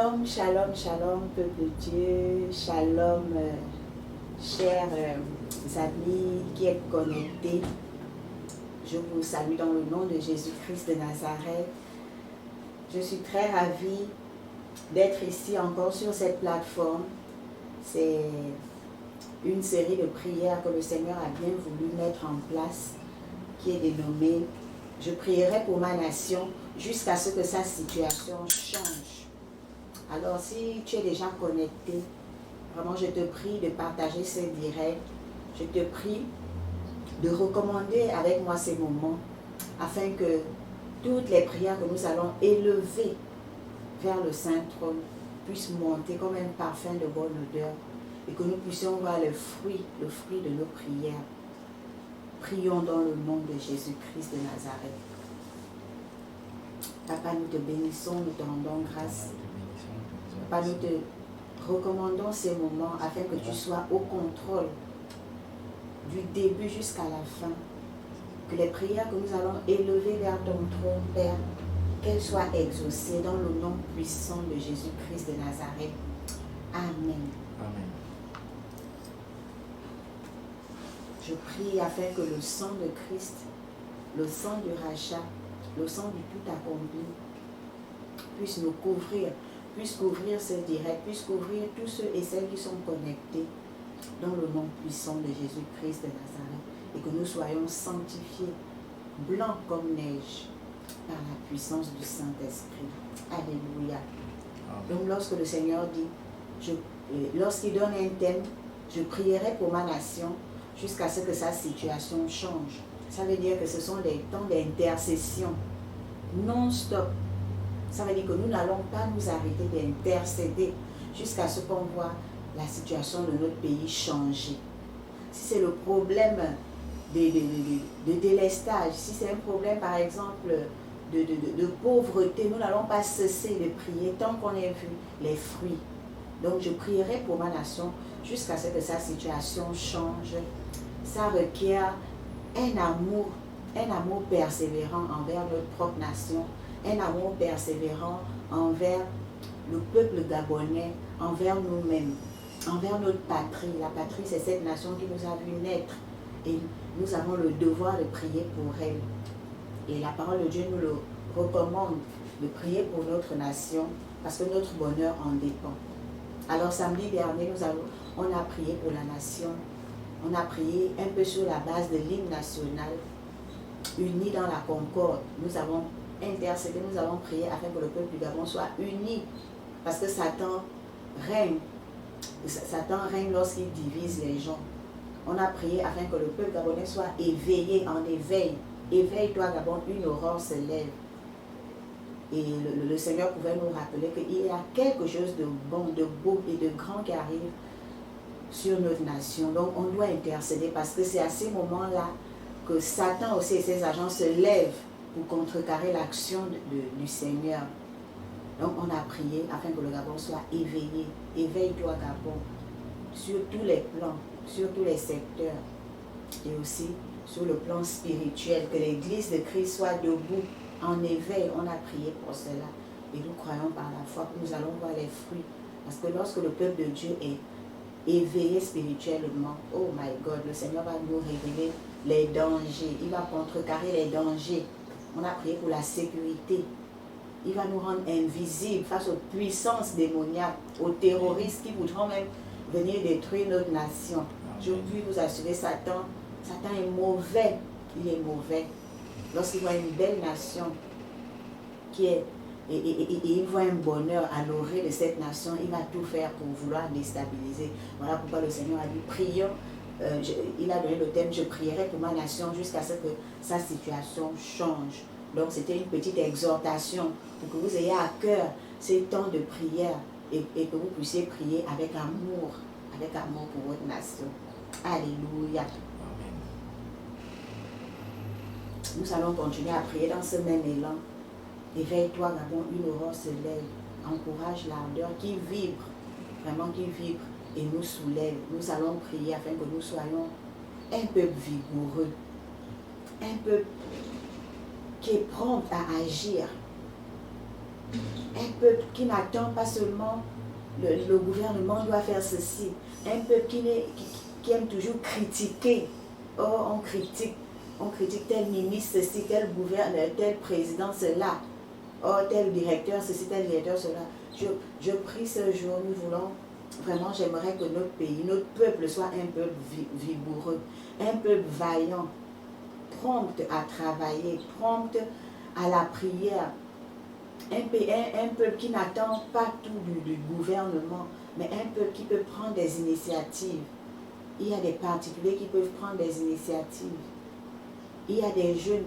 Shalom, shalom, shalom, peuple de Dieu, shalom, chers amis qui êtes connectés. Je vous salue dans le nom de Jésus-Christ de Nazareth. Je suis très ravie d'être ici encore sur cette plateforme. C'est une série de prières que le Seigneur a bien voulu mettre en place, qui est dénommée « Je prierai pour ma nation jusqu'à ce que sa situation change ». Alors, si tu es déjà connecté, vraiment, je te prie de partager ce direct. Je te prie de recommander avec moi ces moments afin que toutes les prières que nous allons élever vers le Saint-Trône puissent monter comme un parfum de bonne odeur et que nous puissions voir le fruit de nos prières. Prions dans le nom de Jésus-Christ de Nazareth. Papa, nous te bénissons, nous te rendons grâce. Papa, nous te recommandons ces moments afin que tu sois au contrôle du début jusqu'à la fin. Que les prières que nous allons élever vers ton trône, Père, qu'elles soient exaucées dans le nom puissant de Jésus-Christ de Nazareth. Amen. Amen. Je prie afin que le sang de Christ, le sang du rachat, le sang du tout accompli, puisse nous couvrir, puisse couvrir ce direct, puisse couvrir tous ceux et celles qui sont connectés dans le nom puissant de Jésus-Christ de Nazareth et que nous soyons sanctifiés, blancs comme neige, par la puissance du Saint-Esprit. Alléluia. Donc lorsque le Seigneur dit, lorsqu'il donne un thème, je prierai pour ma nation jusqu'à ce que sa situation change. Ça veut dire que ce sont des temps d'intercession non-stop. Ça veut dire que nous n'allons pas nous arrêter d'intercéder jusqu'à ce qu'on voit la situation de notre pays changer. Si c'est le problème de délestage, si c'est un problème par exemple de pauvreté, nous n'allons pas cesser de prier tant qu'on ait vu les fruits. Donc je prierai pour ma nation jusqu'à ce que sa situation change. Ça requiert un amour persévérant envers notre propre nation, un amour persévérant envers le peuple gabonais, envers nous-mêmes, envers notre patrie. La patrie, c'est cette nation qui nous a vu naître et nous avons le devoir de prier pour elle. Et la parole de Dieu nous le recommande de prier pour notre nation parce que notre bonheur en dépend. Alors samedi dernier, on a prié pour la nation. On a prié un peu sur la base de l'hymne national, unis dans la concorde. Nous avons intercédé, nous avons prié afin que le peuple du Gabon soit uni. Parce que Satan règne. Satan règne lorsqu'il divise les gens. On a prié afin que le peuple gabonais soit éveillé, en éveil. Éveille-toi Gabon, une aurore se lève. Et le Seigneur pouvait nous rappeler qu'il y a quelque chose de bon, de beau et de grand qui arrive sur notre nation. Donc on doit intercéder parce que c'est à ces moments-là que Satan aussi et ses agents se lèvent pour contrecarrer l'action du Seigneur. Donc on a prié afin que le Gabon soit éveillé. Éveille-toi Gabon sur tous les plans, sur tous les secteurs et aussi sur le plan spirituel, que l'église de Christ soit debout, en éveil. On a prié pour cela et nous croyons par la foi que nous allons voir les fruits. Parce que lorsque le peuple de Dieu est éveillé spirituellement, oh my God, le Seigneur va nous révéler les dangers, il va contrecarrer les dangers. On a prié pour la sécurité. Il va nous rendre invisibles face aux puissances démoniaques, aux terroristes qui voudront même venir détruire notre nation. Je puis vous assurer, Satan est mauvais. Il est mauvais. Lorsqu'il voit une belle nation et il voit un bonheur à l'orée de cette nation, il va tout faire pour vouloir déstabiliser. Voilà pourquoi le Seigneur a dit, prions. Il a donné le thème, je prierai pour ma nation jusqu'à ce que sa situation change. Donc c'était une petite exhortation pour que vous ayez à cœur ces temps de prière et que vous puissiez prier avec amour pour votre nation. Alléluia. Amen. Nous allons continuer à prier dans ce même élan. Éveille-toi, Gabon, une aurore se lève. Encourage l'ardeur qui vibre, vraiment qui vibre et nous soulève. Nous allons prier afin que nous soyons un peuple vigoureux, un peuple qui est prompt à agir, Un peuple qui n'attend pas seulement le gouvernement doit faire ceci. Un peuple qui aime toujours critiquer. Oh, on critique tel ministre, ceci, tel gouverneur, tel président, cela. Oh, tel directeur, ceci, tel directeur, cela. Je prie ce jour, nous voulons, vraiment, j'aimerais que notre pays, notre peuple soit un peuple vigoureux, un peuple vaillant, prompt à travailler, prompt à la prière. Un peuple qui n'attend pas tout du gouvernement, mais un peuple qui peut prendre des initiatives. Il y a des particuliers qui peuvent prendre des initiatives. Il y a des jeunes,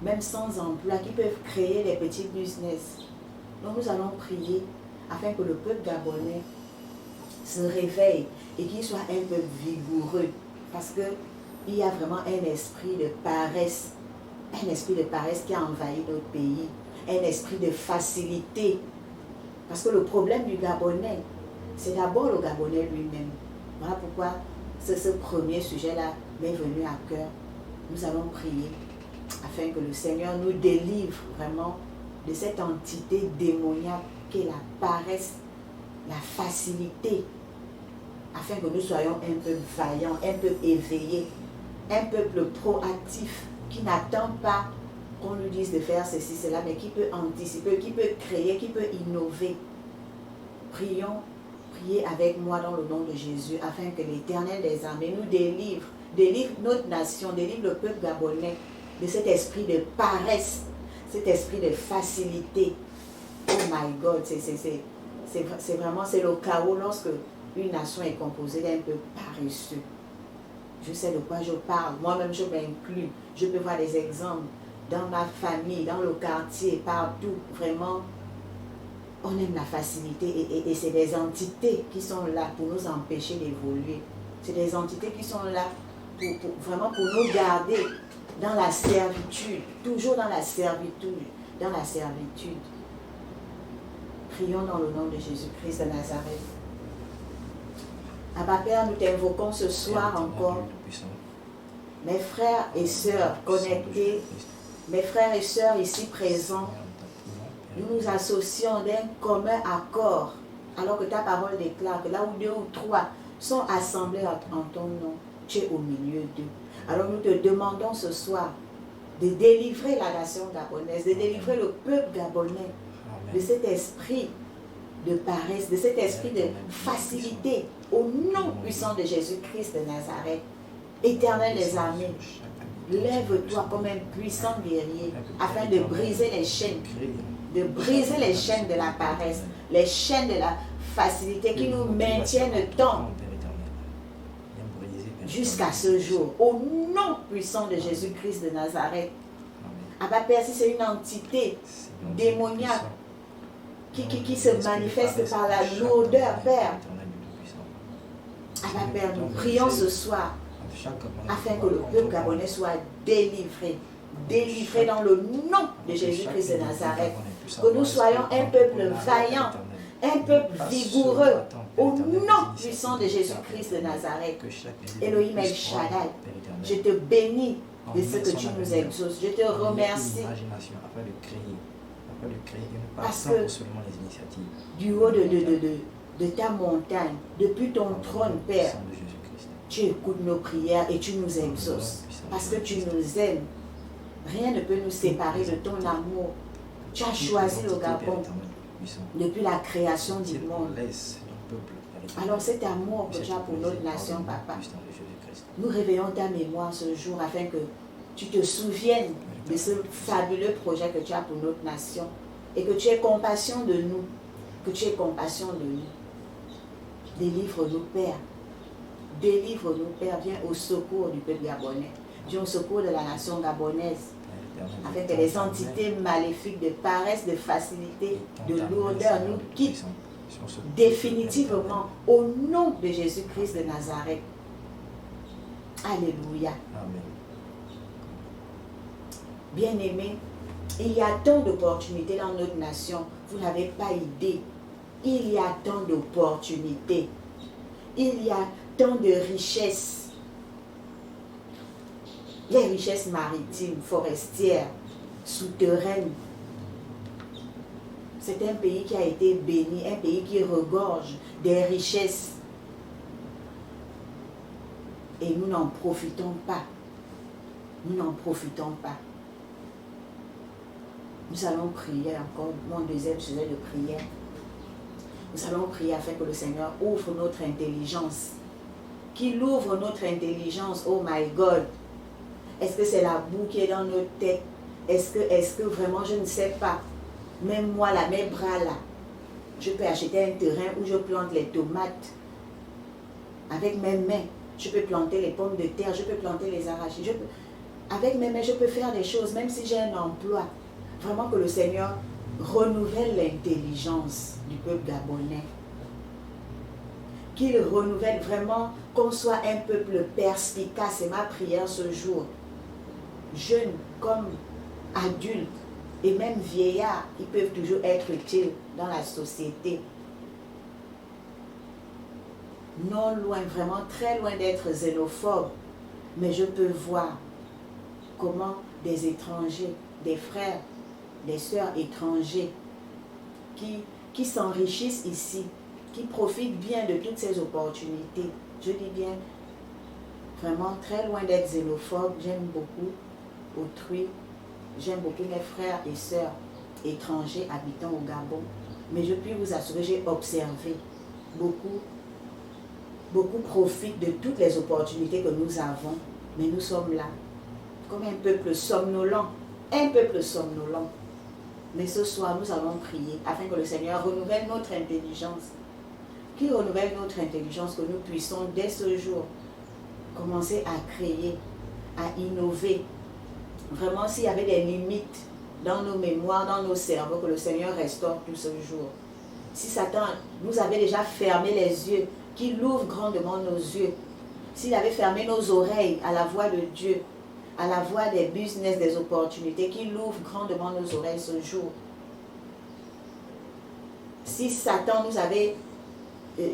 même sans emploi, qui peuvent créer des petits business. Donc nous allons prier afin que le peuple gabonais se réveille et qu'il soit un peuple vigoureux. Parce qu'il y a vraiment un esprit de paresse. Un esprit de paresse qui a envahi notre pays. Un esprit de facilité. Parce que le problème du Gabonais, c'est d'abord le Gabonais lui-même. Voilà pourquoi ce premier sujet-là m'est venu à cœur. Nous allons prier afin que le Seigneur nous délivre vraiment de cette entité démoniaque qu'est la paresse, la facilité, afin que nous soyons un peuple vaillant, un peuple éveillé, un peuple proactif qui n'attend pas qu'on lui dise de faire ceci, cela, mais qui peut anticiper, qui peut créer, qui peut innover. Priez avec moi dans le nom de Jésus, afin que l'Éternel des armées nous délivre notre nation, délivre le peuple gabonais de cet esprit de paresse, cet esprit de facilité. Oh my God, c'est vraiment le chaos lorsque une nation est composée d'un peuple paresseux. Je sais de quoi je parle, moi-même je m'inclus, je peux voir des exemples dans ma famille, dans le quartier, partout, vraiment. On aime la facilité et c'est des entités qui sont là pour nous empêcher d'évoluer. C'est des entités qui sont là vraiment pour nous garder dans la servitude, toujours dans la servitude, Prions dans le nom de Jésus-Christ de Nazareth. Abba Père, nous t'invoquons ce soir encore. Mes frères et sœurs connectés, mes frères et sœurs ici présents, nous nous associons d'un commun accord, alors que ta parole déclare que là où 2 ou 3 sont assemblés en ton nom, tu es au milieu d'eux. Alors nous te demandons ce soir de délivrer la nation gabonaise, de délivrer le peuple gabonais de cet esprit de paresse, de cet esprit de facilité, au nom puissant de Jésus-Christ de Nazareth. Éternel des armées, lève-toi comme un puissant guerrier afin de briser les chaînes, de la paresse, les chaînes de la facilité qui nous maintiennent tant jusqu'à ce jour. Au nom puissant de Jésus-Christ de Nazareth. Abba Père, si c'est une entité démoniaque qui se manifeste par la lourdeur, Père. Abba Père, nous prions ce soir afin que le peuple gabonais soit délivré dans le nom de Jésus-Christ de Nazareth. Que nous soyons un peuple vaillant, un peuple vigoureux, au nom puissant de Jésus-Christ de Nazareth. Elohim El Shaddai, je te bénis de ce que tu nous exauces. Je te remercie. Parce que du haut de ta montagne, depuis ton trône, Père, tu écoutes nos prières et tu nous exauces. Parce que tu nous aimes. Rien ne peut nous séparer de ton amour. Tu as choisi le Gabon depuis la création du monde. Alors cet amour que tu as pour notre nation, Papa, nous réveillons ta mémoire ce jour afin que tu te souviennes de ce fabuleux projet que tu as pour notre nation et que tu aies compassion de nous. Délivre-nous, Père. Délivre-nous, Père. Viens au secours du peuple gabonais. Viens au secours de la nation gabonaise. Afin que les entités maléfiques de paresse, de facilité, de lourdeur nous quittent définitivement au nom de Jésus-Christ de Nazareth. Alléluia. Bien-aimés, il y a tant d'opportunités dans notre nation. Vous n'avez pas idée. Il y a tant d'opportunités. Il y a tant de richesses. Les richesses maritimes, forestières, souterraines. C'est un pays qui a été béni, un pays qui regorge des richesses. Et nous n'en profitons pas. Nous n'en profitons pas. Nous allons prier encore, mon deuxième sujet de prière. Nous allons prier afin que le Seigneur ouvre notre intelligence. Qu'il ouvre notre intelligence, oh my God. Est-ce que c'est la boue qui est dans notre tête? Est-ce que vraiment, je ne sais pas. Même moi là, mes bras là, je peux acheter un terrain où je plante les tomates. Avec mes mains, je peux planter les pommes de terre, je peux planter les arachides. Avec mes mains, je peux faire des choses, même si j'ai un emploi. Vraiment que le Seigneur renouvelle l'intelligence du peuple gabonais. Qu'il renouvelle vraiment, qu'on soit un peuple perspicace. C'est ma prière ce jour. Jeunes comme adultes et même vieillards, ils peuvent toujours être utiles dans la société. Non loin, vraiment très loin d'être xénophobe, mais je peux voir comment des étrangers, des frères, des sœurs étrangers qui s'enrichissent ici, qui profitent bien de toutes ces opportunités. Je dis bien, vraiment très loin d'être xénophobe, j'aime beaucoup autrui, j'aime beaucoup mes frères et sœurs étrangers habitant au Gabon, mais je puis vous assurer, j'ai observé beaucoup profitent de toutes les opportunités que nous avons, mais nous sommes là, comme un peuple somnolent, Mais ce soir, nous allons prier afin que le Seigneur renouvelle notre intelligence, qu'il renouvelle notre intelligence, que nous puissions dès ce jour commencer à créer, à innover. Vraiment, s'il y avait des limites dans nos mémoires, dans nos cerveaux, que le Seigneur restaure tout ce jour. Si Satan nous avait déjà fermé les yeux, qu'il ouvre grandement nos yeux. S'il avait fermé nos oreilles à la voix de Dieu, à la voix des business, des opportunités, qu'il ouvre grandement nos oreilles ce jour. Si Satan nous avait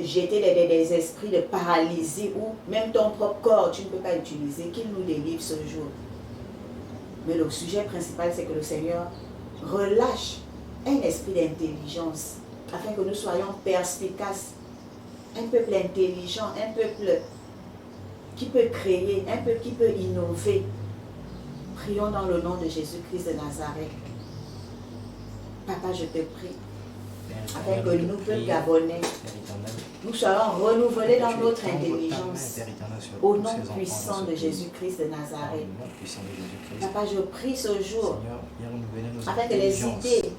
jeté des esprits de paralysie ou même ton propre corps, tu ne peux pas utiliser, qu'il nous délivre ce jour. Mais le sujet principal, c'est que le Seigneur relâche un esprit d'intelligence afin que nous soyons perspicaces. Un peuple intelligent, un peuple qui peut créer, un peuple qui peut innover. Prions dans le nom de Jésus-Christ de Nazareth. Papa, je te prie, afin que nous, peuple gabonais, nous soyons renouvelés dans notre intelligence, au nom puissant de Jésus-Christ de Nazareth. Papa, je prie ce jour, afin que les idées,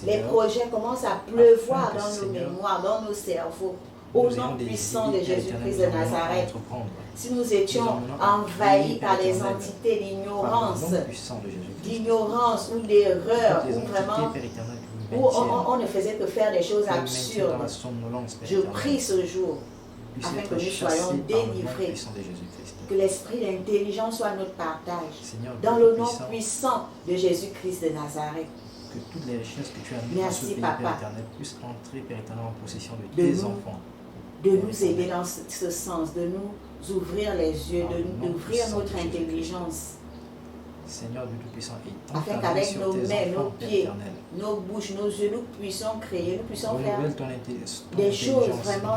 les projets commencent à pleuvoir dans nos mémoires, dans nos cerveaux. Au nom puissant de Jésus-Christ de Nazareth, si nous étions envahis par les entités d'ignorance ou d'erreur, ou vraiment, où on ne faisait que faire des choses absurdes, je prie ce jour, afin que nous soyons délivrés, que l'esprit d'intelligence soit notre partage, dans le nom puissant de Jésus-Christ de Nazareth. Que toutes les richesses que tu as mises dans ce pays, Père éternel, puissent entrer, Père éternel, en possession de tes enfants. De nous aider dans ce sens, de nous ouvrir les yeux, d'ouvrir notre intelligence. Seigneur Dieu Tout-Puissant, afin qu'avec nos mains, nos pieds, nos bouches, nos yeux, nous puissions créer, nous puissions faire des choses vraiment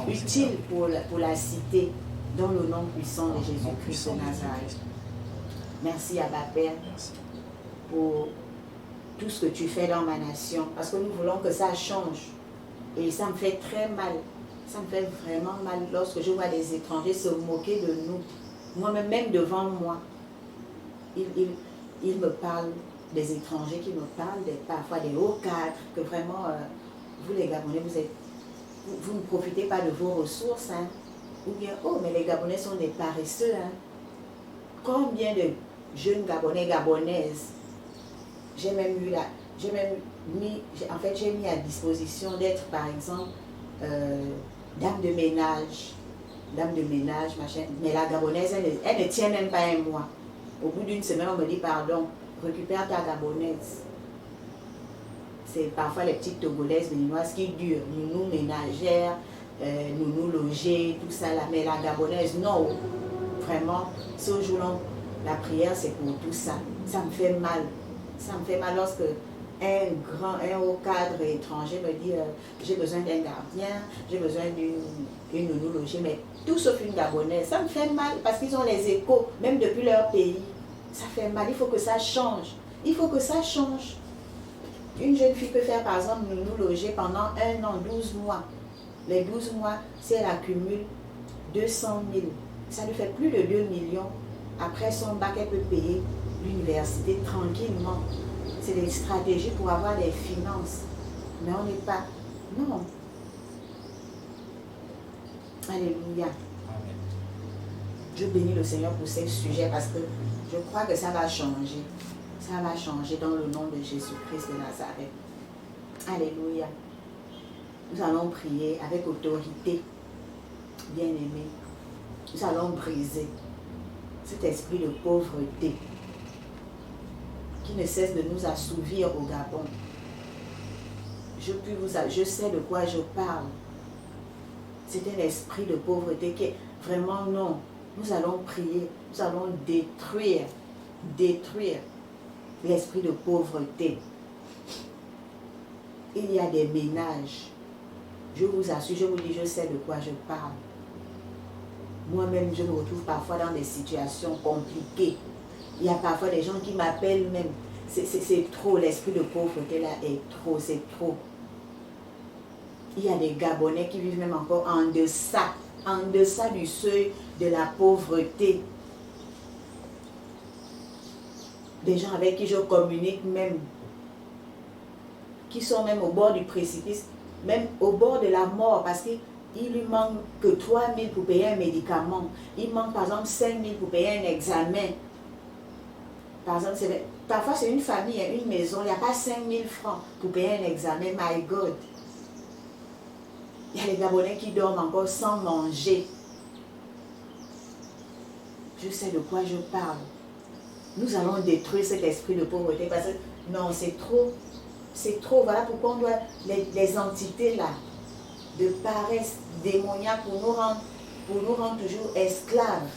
utiles pour la cité, dans le nom puissant de Jésus-Christ de Nazareth. Merci Abba Père pour tout ce que tu fais dans ma nation, parce que nous voulons que ça change. Et ça me fait très mal. Ça me fait vraiment mal lorsque je vois des étrangers se moquer de nous. Moi-même, même devant moi, ils me parlent, des étrangers qui me parlent, parfois des hauts cadres, que vraiment, vous les Gabonais, vous ne profitez pas de vos ressources. Hein. Ou bien, oh, mais les Gabonais sont des paresseux. Hein. Combien de jeunes Gabonais, Gabonaises, j'ai mis à disposition d'être, par exemple, dame de ménage, machin. Mais la Gabonaise, elle ne tient même pas un mois. Au bout d'une semaine, on me dit, pardon, récupère ta Gabonaise. C'est parfois les petites Togolaises, béninoises qui durent. Nounou ménagère, nounou logée, tout ça là. Mais la Gabonaise, non. Vraiment, ce jour-là, la prière, c'est pour tout ça. Ça me fait mal. Ça me fait mal lorsque un haut cadre étranger me dit j'ai besoin d'un gardien, j'ai besoin d'une nounou logée, mais tout sauf une Gabonaise. Ça me fait mal parce qu'ils ont les échos, même depuis leur pays. Ça fait mal, il faut que ça change. Il faut que ça change. Une jeune fille peut faire par exemple nounou logée pendant 1 an, 12 mois. Les 12 mois, si elle accumule 200 000, ça lui fait plus de 2 millions. Après son bac, elle peut payer l'université tranquillement. C'est des stratégies pour avoir des finances. Mais on n'est pas... Non. Alléluia. Amen. Je bénis le Seigneur pour ce sujet parce que je crois que ça va changer. Ça va changer dans le nom de Jésus-Christ de Nazareth. Alléluia. Nous allons prier avec autorité, bien-aimés. Nous allons briser cet esprit de pauvreté qui ne cesse de nous assouvir au Gabon. Je sais de quoi je parle. C'est un esprit de pauvreté qui est vraiment non. Nous allons prier, nous allons détruire l'esprit de pauvreté. Il y a des ménages. Je vous assure, je vous dis, je sais de quoi je parle. Moi-même, je me retrouve parfois dans des situations compliquées. Il y a parfois des gens qui m'appellent même. C'est trop, l'esprit de pauvreté là est trop, c'est trop. Il y a des Gabonais qui vivent même encore en deçà du seuil de la pauvreté. Des gens avec qui je communique même, qui sont même au bord du précipice, même au bord de la mort, parce qu'il lui manque que 3 000 pour payer un médicament. Il manque par exemple 5 000 pour payer un examen. Par exemple, parfois c'est une famille, une maison, il n'y a pas 5 000 francs pour payer un examen. My God! Il y a les Gabonais qui dorment encore sans manger. Je sais de quoi je parle. Nous allons détruire cet esprit de pauvreté parce que non, c'est trop. C'est trop. Voilà pourquoi on doit les entités là de paresse démoniaque pour nous rendre toujours esclaves.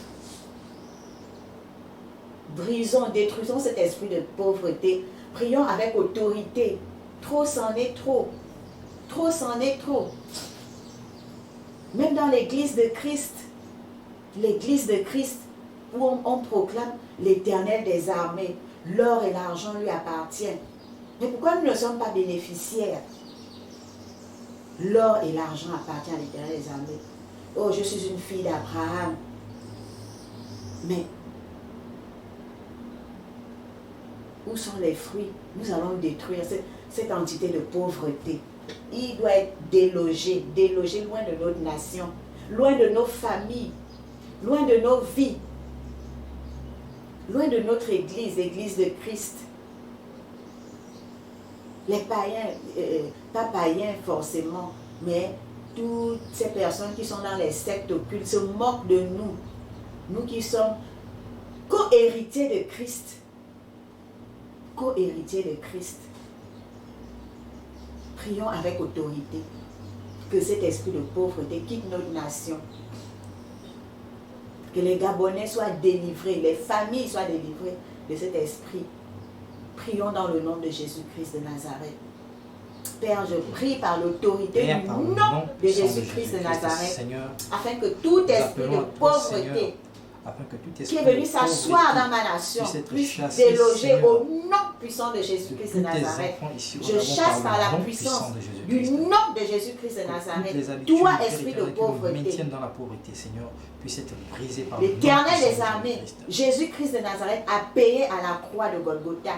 Brisons, détruisons cet esprit de pauvreté. Prions avec autorité. Trop, c'en est trop. Trop, c'en est trop. Même dans l'église de Christ, où on proclame l'Éternel des armées, l'or et l'argent lui appartiennent. Mais pourquoi nous ne sommes pas bénéficiaires? L'or et l'argent appartiennent à l'Éternel des armées. Oh, je suis une fille d'Abraham. Mais où sont les fruits? Nous allons détruire cette entité de pauvreté. Il doit être délogé loin de notre nation, loin de nos familles, loin de nos vies, loin de notre église, l'église de Christ. Les païens, pas païens forcément, mais toutes ces personnes qui sont dans les sectes occultes se moquent de nous. Nous qui sommes co-héritiers de Christ. Co-héritiers de Christ. Prions avec autorité que cet esprit de pauvreté quitte notre nation. Que les Gabonais soient délivrés, les familles soient délivrées de cet esprit. Prions dans le nom de Jésus-Christ de Nazareth. Père, je prie par l'autorité du nom de Jésus-Christ de Nazareth, Seigneur, afin que tout esprit de pauvreté qui est venu s'asseoir dans ma nation puisse déloger au nom puissant de Jésus-Christ de Nazareth. Je chasse par la puissance du nom de Jésus-Christ de Nazareth toi, esprit de pauvreté. L'Éternel des armées, Jésus-Christ de Nazareth, a payé à la croix de Golgotha.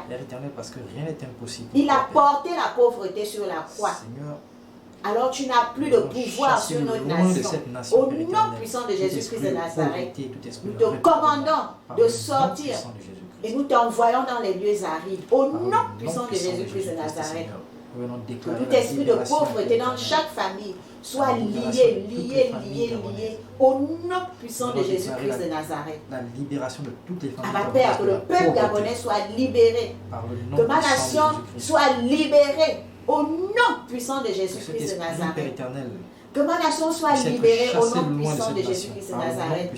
Parce que rien n'est impossible. Il a porté la pauvreté sur la croix. Alors tu n'as plus de pouvoir sur notre nation. Au nom puissant de Jésus-Christ de Nazareth, nous te commandons de sortir et nous t'envoyons dans les lieux arides. Au nom puissant de Jésus-Christ de Nazareth, que tout esprit de pauvreté dans chaque famille soit lié au nom puissant de Jésus-Christ de Nazareth. La libération de toutes les familles. Père, que le peuple gabonais soit libéré, que ma nation soit libérée. Au nom puissant de Jésus-Christ de Nazareth, Que ma nation soit libérée au nom puissant de Jésus-Christ de Nazareth.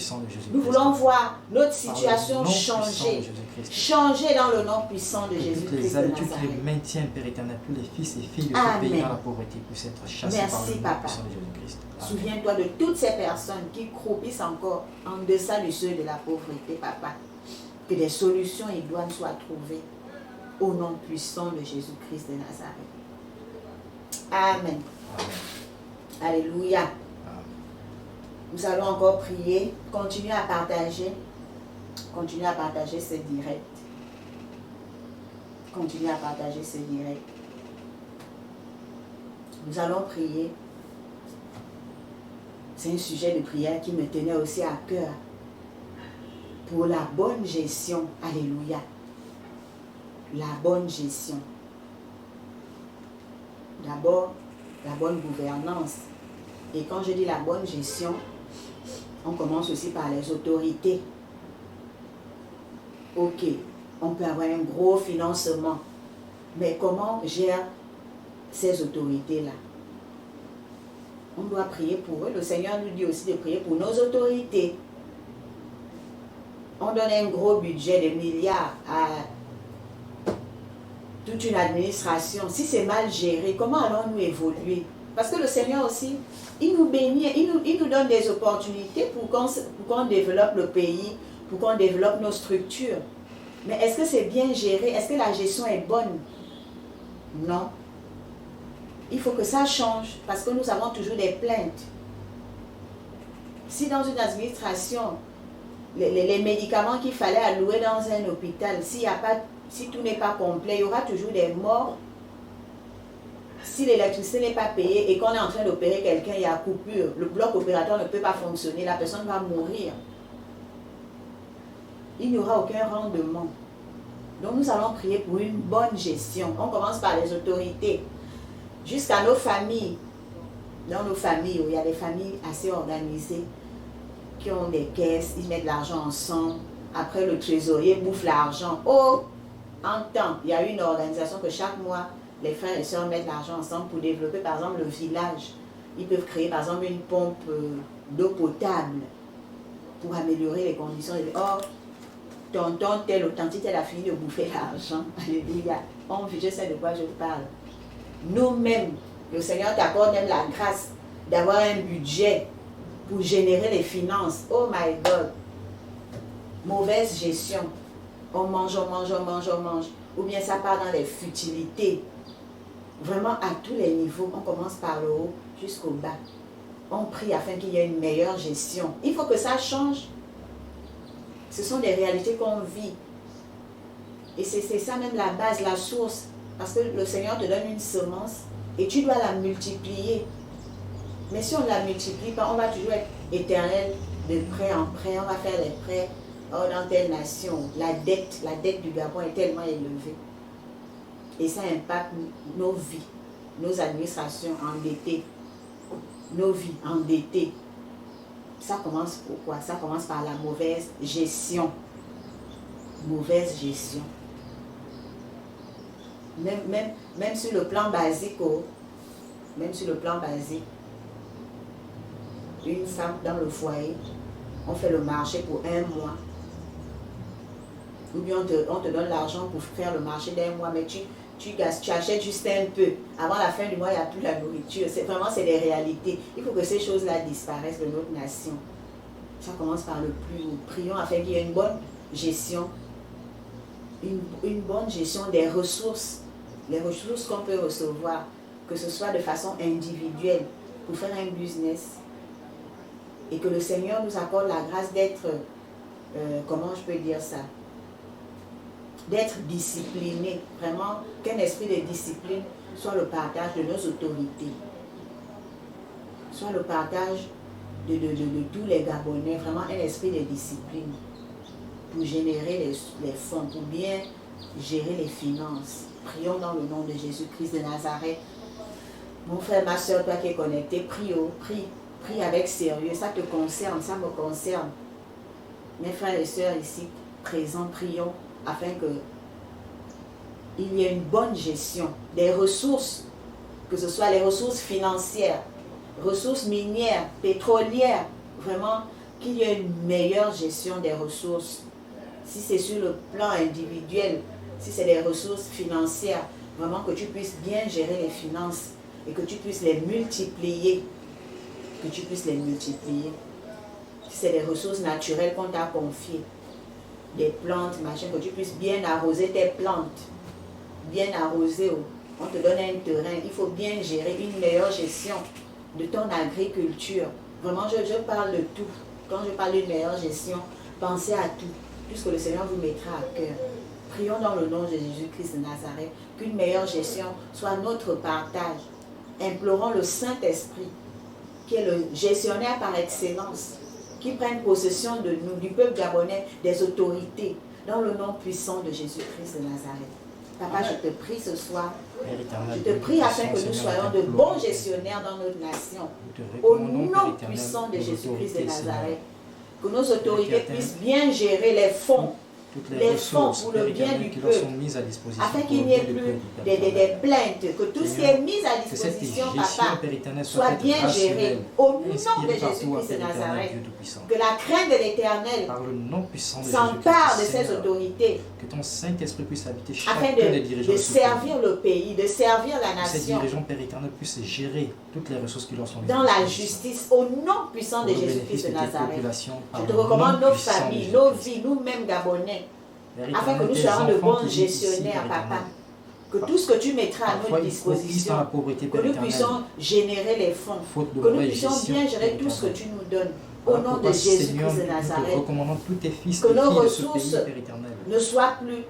Nous voulons voir notre situation changer. Changer dans le nom puissant de Jésus-Christ de Nazareth. Tous les maintiens, Père éternel, tous les fils et filles de ce pays dans la pauvreté puissent être chassés par le nom puissant de Jésus-Christ. Souviens-toi de toutes ces personnes qui croupissent encore en deçà du seuil de la pauvreté, Papa. Que des solutions idoines soient trouvées au nom puissant de Jésus-Christ de Nazareth. Amen. Alléluia. Nous allons encore prier. Continuez à partager. Continuez à partager ce direct. Continuez à partager ce direct. Nous allons prier. C'est un sujet de prière qui me tenait aussi à cœur. Pour la bonne gestion. Alléluia. La bonne gestion. D'abord, la bonne gouvernance. Et quand je dis la bonne gestion, on commence aussi par les autorités. Ok, on peut avoir un gros financement. Mais comment gère ces autorités-là? On doit prier pour eux. Le Seigneur nous dit aussi de prier pour nos autorités. On donne un gros budget de milliards à toute une administration. Si c'est mal géré, comment allons-nous évoluer? Parce que le Seigneur aussi, il nous bénit, il nous donne des opportunités pour qu'on développe le pays, pour qu'on développe nos structures. Mais est-ce que c'est bien géré? Est-ce que la gestion est bonne? Non. Il faut que ça change parce que nous avons toujours des plaintes. Si dans une administration, les médicaments qu'il fallait allouer dans un hôpital, si tout n'est pas complet, il y aura toujours des morts. Si l'électricité n'est pas payée et qu'on est en train d'opérer quelqu'un, il y a coupure, le bloc opératoire ne peut pas fonctionner, la personne va mourir. Il n'y aura aucun rendement. Donc nous allons prier pour une bonne gestion. On commence par les autorités, jusqu'à nos familles. Dans nos familles, où il y a des familles assez organisées, qui ont des caisses, ils mettent l'argent ensemble. Après, le trésorier bouffe l'argent. Oh, en temps, il y a une organisation que chaque mois, les frères et sœurs mettent l'argent ensemble pour développer, par exemple, le village. Ils peuvent créer, par exemple, une pompe d'eau potable pour améliorer les conditions. Oh, tonton tel ou tante telle a fini de bouffer l'argent. Alléluia. Je sais de quoi je parle. Nous-mêmes, le Seigneur t'accorde même la grâce d'avoir un budget pour générer les finances. Oh my God. Mauvaise gestion. On mange. Ou bien ça part dans les futilités. Vraiment à tous les niveaux. On commence par le haut jusqu'au bas. On prie afin qu'il y ait une meilleure gestion. Il faut que ça change. Ce sont des réalités qu'on vit. Et c'est ça même la base, la source. Parce que le Seigneur te donne une semence et tu dois la multiplier. Mais si on ne la multiplie pas, on va toujours être éternel de prêt en prêt. On va faire les prêts dans telle nation. La dette du Gabon est tellement élevée. Et ça impacte nos vies, nos administrations endettées, nos vies endettées. Ça commence pourquoi? Ça commence par la mauvaise gestion. Mauvaise gestion. Même sur le plan basique, une femme dans le foyer, on fait le marché pour 1 mois. Ou bien on te donne l'argent pour faire le marché d'1 mois, mais tu achètes juste un peu. Avant la fin du mois, il n'y a plus la nourriture. C'est des réalités. Il faut que ces choses-là disparaissent de notre nation. Ça commence par le plus haut. Prions afin qu'il y ait une bonne gestion. Une bonne gestion des ressources. Les ressources qu'on peut recevoir, que ce soit de façon individuelle, pour faire un business. Et que le Seigneur nous accorde la grâce d'être, comment je peux dire ça? D'être discipliné, vraiment, qu'un esprit de discipline soit le partage de nos autorités, soit le partage de tous les Gabonais, vraiment un esprit de discipline pour générer les fonds, pour bien gérer les finances. Prions dans le nom de Jésus-Christ de Nazareth. Mon frère, ma soeur, toi qui es connecté, prie avec sérieux, ça te concerne, ça me concerne. Mes frères et sœurs ici présents, prions afin qu'il y ait une bonne gestion des ressources, que ce soit les ressources financières, ressources minières, pétrolières, vraiment qu'il y ait une meilleure gestion des ressources. Si c'est sur le plan individuel, si c'est des ressources financières, vraiment que tu puisses bien gérer les finances et que tu puisses les multiplier. Que tu puisses les multiplier. Si c'est des ressources naturelles qu'on t'a confiées, des plantes, machin, que tu puisses bien arroser tes plantes, bien arroser. On te donne un terrain, il faut bien gérer une meilleure gestion de ton agriculture. Vraiment, je parle de tout. Quand je parle d'une meilleure gestion, pensez à tout, puisque le Seigneur vous mettra à cœur. Prions dans le nom de Jésus-Christ de Nazareth, qu'une meilleure gestion soit notre partage. Implorons le Saint-Esprit, qui est le gestionnaire par excellence, qui prenne possession de nous, du peuple gabonais, des autorités, dans le nom puissant de Jésus-Christ de Nazareth. Papa, je te prie ce soir, je te prie afin que nous soyons de bons gestionnaires dans notre nation, au nom puissant de Jésus-Christ de Nazareth, que nos autorités puissent bien gérer les fonds, les fonds pour le bien du peuple, afin qu'il n'y ait plus des plaintes, que tout ce qui est mis à disposition, Papa, soit bien géré au nom de Jésus-Christ de Nazareth. Que la crainte de l'Éternel s'empare de ces autorités, que ton Saint-Esprit puisse habiter afin chacun des dirigeants de servir le pays, de servir la que ces nation, dirigeants, Père éternel, puissent gérer toutes les ressources qui leur sont mises dans à la disposition. justice, au nom puissant de Pour le Jésus-Christ bénéfice de de tes Nazareth. populations, par Je te le nom recommande nos puissant de familles, Jésus-Christ. nos vies, nous-mêmes Gabonais, Père afin que éternel, nous tes soyons de enfants bons qui vivent ici, gestionnaires, Père Papa. éternel, Que tout ce que tu mettras à parfois notre ils profitent dans disposition, la pauvreté, que Père nous éternel, puissions générer les fonds, faute de que nous mauvaise puissions gestion, bien gérer Père tout ce que éternel. tu nous donnes. Au Voilà nom de pourquoi, Seigneur, Jésus-Christ de nous te Nazareth, recommandons tous tes fils que et nos filles de ce ressources pays, Père éternel, ne soient plus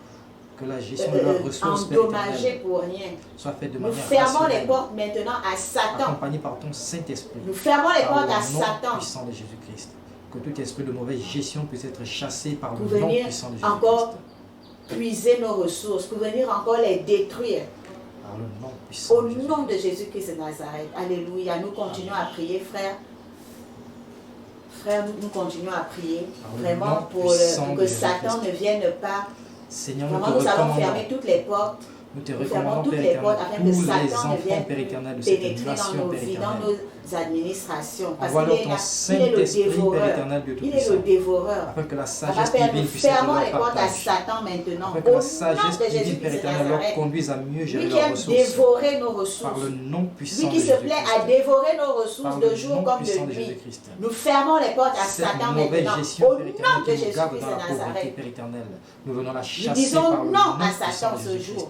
que la gestion de leurs ressources, Père endommagées éternel, pour rien. soit faite de Nous manière fermons les rationnelle, portes maintenant à Satan. accompagnée par ton Saint-Esprit. Nous fermons les Par portes le à nom Satan puissant de Jésus-Christ. Que tout esprit de mauvaise gestion puisse être chassé par pour le nom venir puissant de encore Jésus-Christ. puiser nos ressources, pour venir encore les détruire. Par le nom puissant Au de Jésus-Christ. nom de Jésus-Christ de Nazareth. Alléluia. Nous continuons à prier, frère. Frère, nous continuons à prier vraiment pour que Satan ne vienne pas. Seigneur, Vraiment, nous te nous allons recommandons. fermer toutes les portes. Nous te Nous fermons recommandons, toutes Père les portes afin éternel, que tous les Satan ne enfants, vienne Père éternel, de cette pénétrer dans nation, nos Père vies, dans éternel. nos administrations. Parce Envoie-leur qu'il ton est le Saint-Esprit, Père dévoreur. éternel, Dieu Il est le Tout-Puissant, dévoreur. afin que la Papa sagesse Père, nous divine puisse être fermons les leur portes à partage. Satan maintenant. Afin Au que la nom sagesse de divine, Père Jésus-Christ de éternel, leur Nazareth. conduise à mieux gérer Lui qui leurs aime ressources. dévorer nos Par le ressources. nom puissant Lui de qui se plaît Jésus-Christ. à dévorer nos Par ressources le de jour nom comme puissant de de nuit. Jésus-Christ. Nous fermons les portes à Cette Satan mauvaise maintenant. gestion, Au Père nom éternel, de qui nous garde Jésus-Christ dans de la pauvreté, Nazareth. Père éternel. Nous venons la chasser disons par le non nom à puissant Satan de ce Jésus-Christ. jour.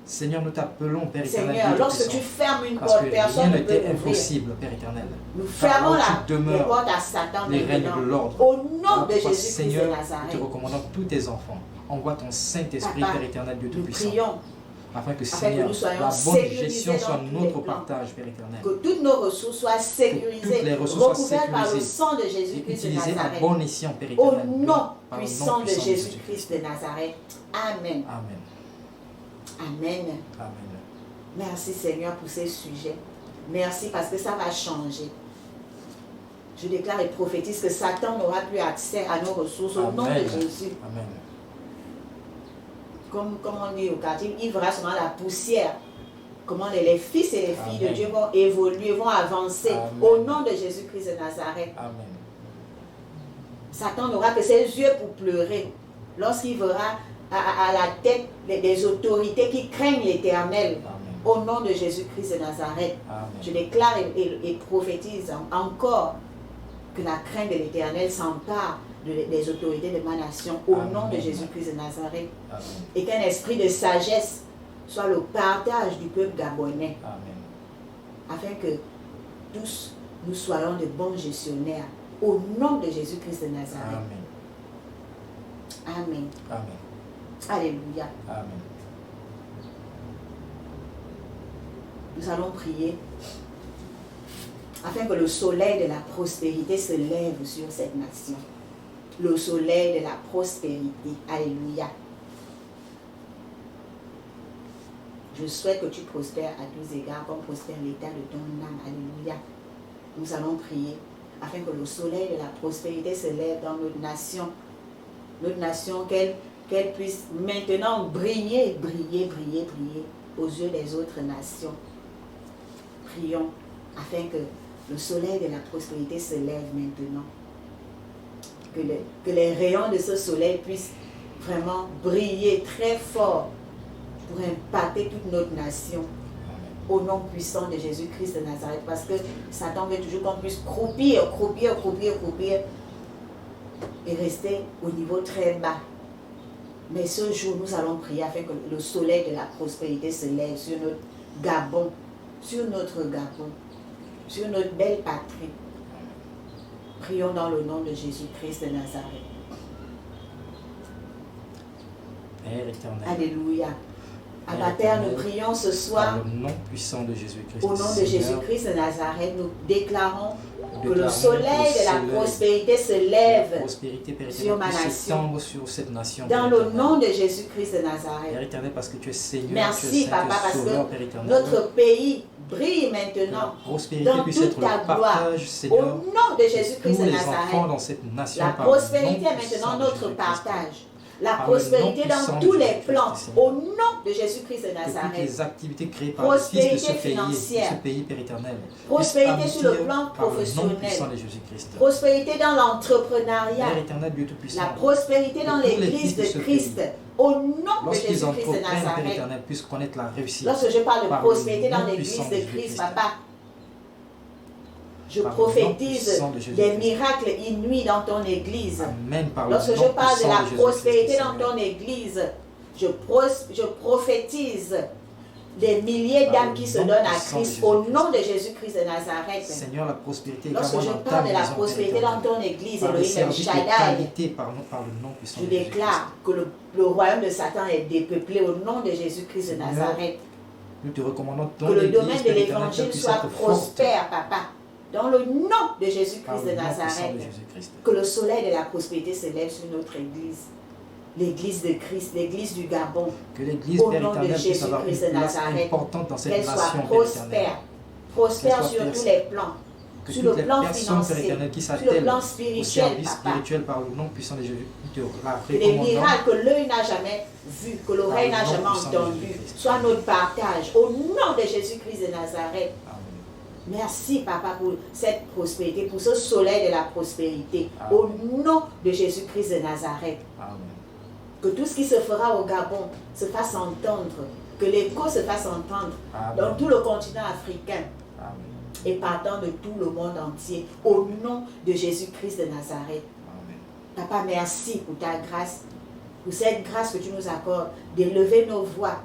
Seigneur, nous t'appelons, Père éternel, Seigneur, Dieu lorsque tu Tout-Puissant. fermes une Parce porte, que personne rien ne n'était peut l'ouvrir. impossible, Père éternel. Nous Car fermons là où tu les demeures, portes à Satan les règnes de maintenant. l'ordre. Au nom Voilà de pourquoi, Jésus-Christ de Seigneur, nous te Nazareth. recommandons tous tes enfants. Envoie ton Saint-Esprit, Papa, Père éternel, Dieu Nous Tout-Puissant. prions Afin que, que Seigneur, nous soyons la bonne sécurisés gestion dans soit tous les notre plans. partage, Père éternel. que toutes nos ressources soient sécurisées, toutes les ressources soient recouvertes par le sécurisées sang de Et Jésus-Christ de utilisé à Nazareth. bon escient, Père Au éternel. nom Par le puissant de puissant Jésus-Christ de Nazareth. Amen. Amen. Amen. Amen. Merci Seigneur pour ces sujets. Merci parce que ça va changer. Je déclare et prophétise que Satan n'aura plus accès à nos ressources au nom de Amen. Jésus. Amen. Comme on dit au quartier, il verra seulement la poussière. Comment les fils et les filles Amen. de Dieu vont évoluer, vont avancer Amen. au nom de Jésus-Christ de Nazareth. Amen. Satan n'aura que ses yeux pour pleurer lorsqu'il verra à la tête des autorités qui craignent l'Éternel. Amen. Au nom de Jésus-Christ de Nazareth, Amen. je déclare et prophétise encore que la crainte de l'Éternel s'empare des autorités de ma nation au Amen. nom de Jésus-Christ de Nazareth. Amen. Et qu'un esprit de sagesse soit le partage du peuple gabonais Amen. afin que tous nous soyons de bons gestionnaires au nom de Jésus-Christ de Nazareth. Amen. Amen. Amen. Alléluia. Amen. Nous allons prier afin que le soleil de la prospérité se lève sur cette nation. Le soleil de la prospérité. Alléluia. Je souhaite que tu prospères à tous égards comme prospère l'état de ton âme. Alléluia. Nous allons prier afin que le soleil de la prospérité se lève dans notre nation. Notre nation, qu'elle puisse maintenant briller, briller, briller, briller aux yeux des autres nations. Prions afin que le soleil de la prospérité se lève maintenant. Que les rayons de ce soleil puissent vraiment briller très fort pour impacter toute notre nation. Au nom puissant de Jésus-Christ de Nazareth. Parce que Satan veut toujours qu'on puisse croupir et rester au niveau très bas. Mais ce jour, nous allons prier afin que le soleil de la prospérité se lève sur notre Gabon, sur notre belle patrie. Prions dans le nom de Jésus-Christ de Nazareth. Père éternel. Alléluia. Abba Père, nous prions ce soir. Au nom puissant de Jésus-Christ. Au nom de Jésus-Christ de Nazareth, nous déclarons que le soleil de la prospérité se lève sur ma nation. Sur cette nation. Dans le nom de Jésus-Christ de Nazareth. Père éternel, parce que tu es Seigneur. Merci, Papa, parce Sauveur, que notre pays brille maintenant dans toute ta gloire. Au nom de Jésus-Christ de Nazareth. La prospérité est maintenant notre partage. La prospérité dans tous les plans, au nom de Jésus-Christ de Nazareth. Les activités créées par le Fils de ce pays, Père éternel. Prospérité sur le plan professionnel. Prospérité dans l'entrepreneuriat. La prospérité dans l'Église de Christ. Au nom de Jésus-Christ de Nazareth. Lorsque je parle de prospérité dans l'Église de Christ, Papa, je prophétise des miracles inouïs dans ton église. Lorsque je parle de la prospérité dans ton église, je prophétise des milliers d'âmes qui se donnent à Christ au nom de Jésus-Christ de Nazareth. Seigneur, la prospérité. Lorsque je parle de la prospérité dans ton église, Elohim El Shaddai, je déclare que le royaume de Satan est dépeuplé au nom de Jésus-Christ de Nazareth. Nous te recommandons que le domaine de l'évangile soit prospère, Papa. Dans le nom de Jésus-Christ de Nazareth, que le soleil de la prospérité se lève sur notre église, l'église de Christ, l'église du Gabon, que l'église au nom de Jésus-Christ de Nazareth, qu'elle soit prospère sur tous les plans, sur le plan financier, sur le plan spirituel, Papa. Par le nom puissant de Jésus, que les miracles que l'œil n'a jamais vus, que l'oreille n'a jamais entendus, soient notre partage, au nom de Jésus-Christ de Nazareth. Merci, Papa, pour cette prospérité, pour ce soleil de la prospérité. Amen. Au nom de Jésus-Christ de Nazareth. Amen. Que tout ce qui se fera au Gabon se fasse entendre. Que l'écho se fasse entendre dans tout le continent africain. Amen. Et partant de tout le monde entier. Au nom de Jésus-Christ de Nazareth. Amen. Papa, merci pour ta grâce. Pour cette grâce que tu nous accordes d'élever nos voix.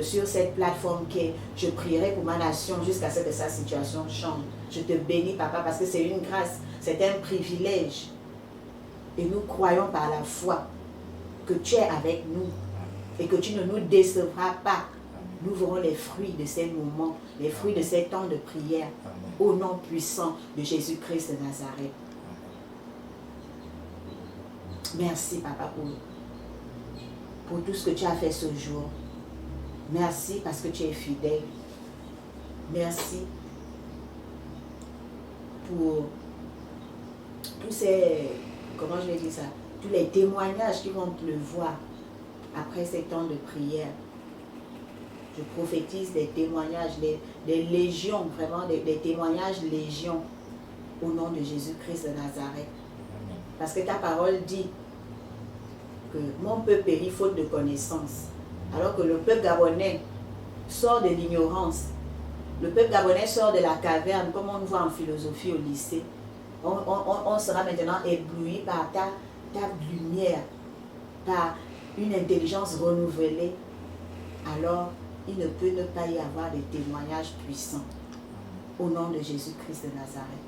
Sur cette plateforme je prierai pour ma nation jusqu'à ce que sa situation change. Je te bénis, Papa, parce que c'est une grâce, c'est un privilège. Et nous croyons par la foi que tu es avec nous et que tu ne nous décevras pas. Nous verrons les fruits de ces moments, les fruits de ces temps de prière. Au nom puissant de Jésus-Christ de Nazareth. Merci, Papa, pour tout ce que tu as fait ce jour. Merci parce que tu es fidèle. Merci pour tous ces, comment je vais dire ça, tous les témoignages qui vont pleuvoir après ces temps de prière. Je prophétise des témoignages, des légions, vraiment des témoignages légions au nom de Jésus-Christ de Nazareth. Parce que ta parole dit que mon peuple périt faute de connaissance. Alors que le peuple gabonais sort de l'ignorance. Le peuple gabonais sort de la caverne, comme on voit en philosophie au lycée. On sera maintenant ébloui par ta lumière, par une intelligence renouvelée. Alors, il ne peut ne pas y avoir des témoignages puissants. Au nom de Jésus-Christ de Nazareth.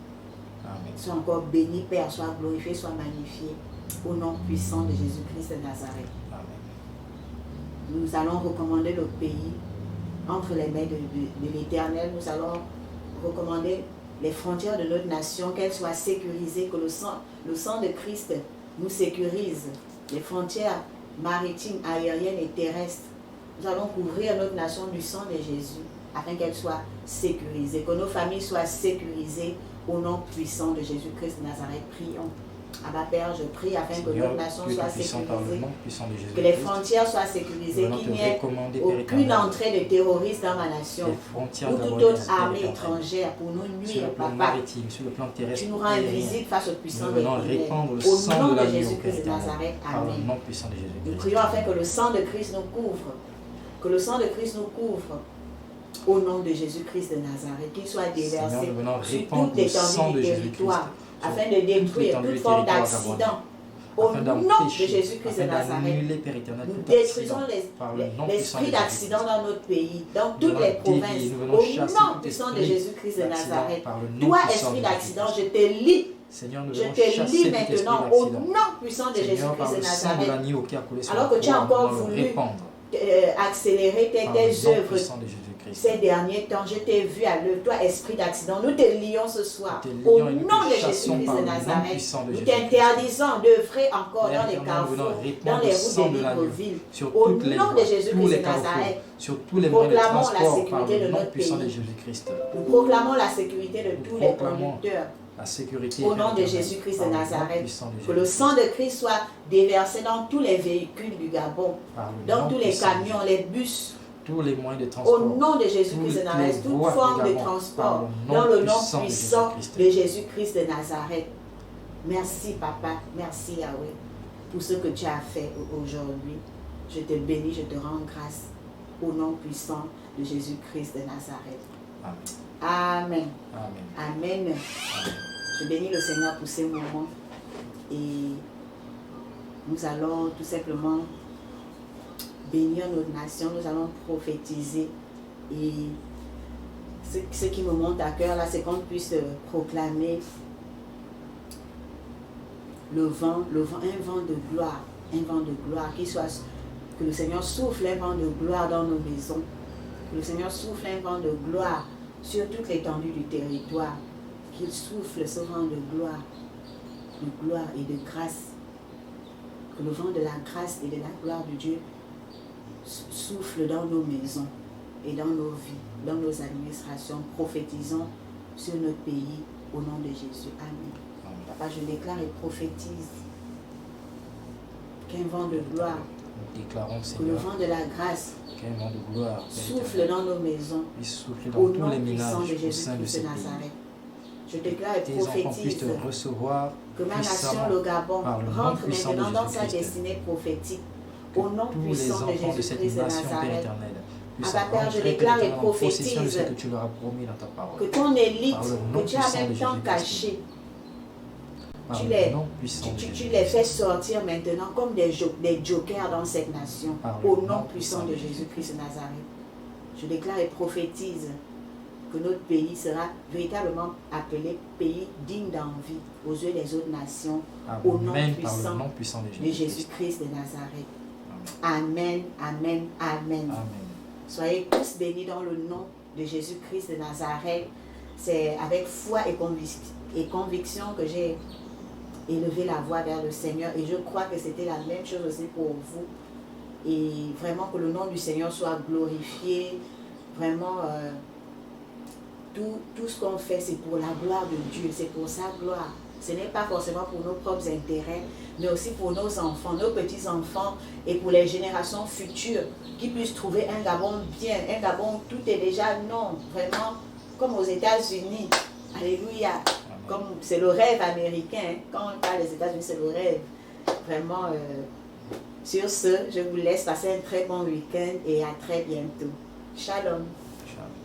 Amen. Sois encore béni, Père, sois glorifié, sois magnifié. Au nom puissant de Jésus-Christ de Nazareth. Nous allons recommander le pays entre les mains de l'Éternel. Nous allons recommander les frontières de notre nation, qu'elles soient sécurisées, que le sang de Christ nous sécurise. Les frontières maritimes, aériennes et terrestres. Nous allons couvrir notre nation du sang de Jésus afin qu'elle soit sécurisée, que nos familles soient sécurisées au nom puissant de Jésus-Christ de Nazareth. Prions. Abba Père, je prie afin que notre nation soit sécurisée, que les les frontières soient sécurisées, qu'il n'y ait aucune entrée de terroristes dans ma nation, ou toute autre armée étrangère pour nous nuire, Papa. Tu nous rends invisibles face aux puissants des ténèbres. Au nom de Jésus-Christ de Nazareth, Amen. Nous prions afin que le sang de Christ nous couvre, que le sang de Christ nous couvre. Au nom de Jésus-Christ de Nazareth, qu'il soit déversé sur toute l'étendue du territoire, afin de détruire toute forme d'accident. Au nom de Jésus-Christ de Nazareth, nous détruisons l'esprit d'accident dans notre pays, dans toutes les provinces. Au nom puissant de Jésus-Christ de Nazareth, toi, esprit d'accident, je te lis. Je te lis maintenant au nom puissant de Jésus-Christ de Nazareth. Alors que tu as encore voulu accélérer tes œuvres ces derniers temps, je t'ai vu à l'œuvre, toi esprit d'accident, nous te lions ce soir au nom de Jésus-Christ de Nazareth. Nous t'interdisons d'œuvrer encore dans les carrefours, dans les routes des Libreville. Au nom de Jésus-Christ de Nazareth, nous proclamons la sécurité de notre pays. Nous proclamons la sécurité de tous les conducteurs. Au nom de Jésus-Christ de Nazareth, que le sang de Christ soit déversé dans tous les véhicules du Gabon, dans tous les camions, les bus, tous les moyens de transport. Au nom de Jésus-Christ de Nazareth, toute forme de transport, dans le nom puissant de Jésus-Christ de Nazareth. Merci Papa, merci Yahweh, pour ce que tu as fait aujourd'hui. Je te bénis, je te rends grâce au nom puissant de Jésus-Christ de Nazareth. Amen. Amen. Amen. Je bénis le Seigneur pour ces moments et nous allons tout simplement bénir notre nation, nous allons prophétiser et ce qui me monte à cœur là, c'est qu'on puisse proclamer un vent de gloire, que le Seigneur souffle un vent de gloire dans nos maisons, que le Seigneur souffle un vent de gloire sur toute l'étendue du territoire, qu'il souffle ce vent de gloire et de grâce, que le vent de la grâce et de la gloire de Dieu souffle dans nos maisons et dans nos vies, dans nos administrations. Prophétisons sur notre pays au nom de Jésus. Amen. Papa, je déclare et prophétise qu'un vent de gloire, que le vent de la grâce souffle dans nos maisons au nom puissant de Jésus-Christ de Nazareth. Je déclare et prophétise que ma nation, le Gabon, rentre maintenant dans sa destinée prophétique. Au nom puissant de Jésus-Christ de Nazareth. Abba Père, je déclare et prophétise que ton élite, que tu as même tant caché, tu les fais sortir maintenant comme des jokers dans cette nation. Au nom puissant de Jésus-Christ de Nazareth. Je déclare et prophétise que notre pays sera véritablement appelé pays digne d'envie aux yeux des autres nations. Au nom puissant de Jésus-Christ de Nazareth. Amen, amen, amen. Soyez tous bénis dans le nom de Jésus-Christ de Nazareth. C'est avec foi et conviction que j'ai élevé la voix vers le Seigneur. Et je crois que c'était la même chose aussi pour vous. Et vraiment que le nom du Seigneur soit glorifié. Vraiment, tout ce qu'on fait, c'est pour la gloire de Dieu. C'est pour sa gloire. Ce n'est pas forcément pour nos propres intérêts, mais aussi pour nos enfants, nos petits-enfants et pour les générations futures qui puissent trouver un Gabon bien, un Gabon tout est déjà non, vraiment comme aux États-Unis. Alléluia. Comme c'est le rêve américain. Quand on parle des États-Unis, c'est le rêve. Vraiment, sur ce, je vous laisse passer un très bon week-end et à très bientôt. Shalom. Shalom.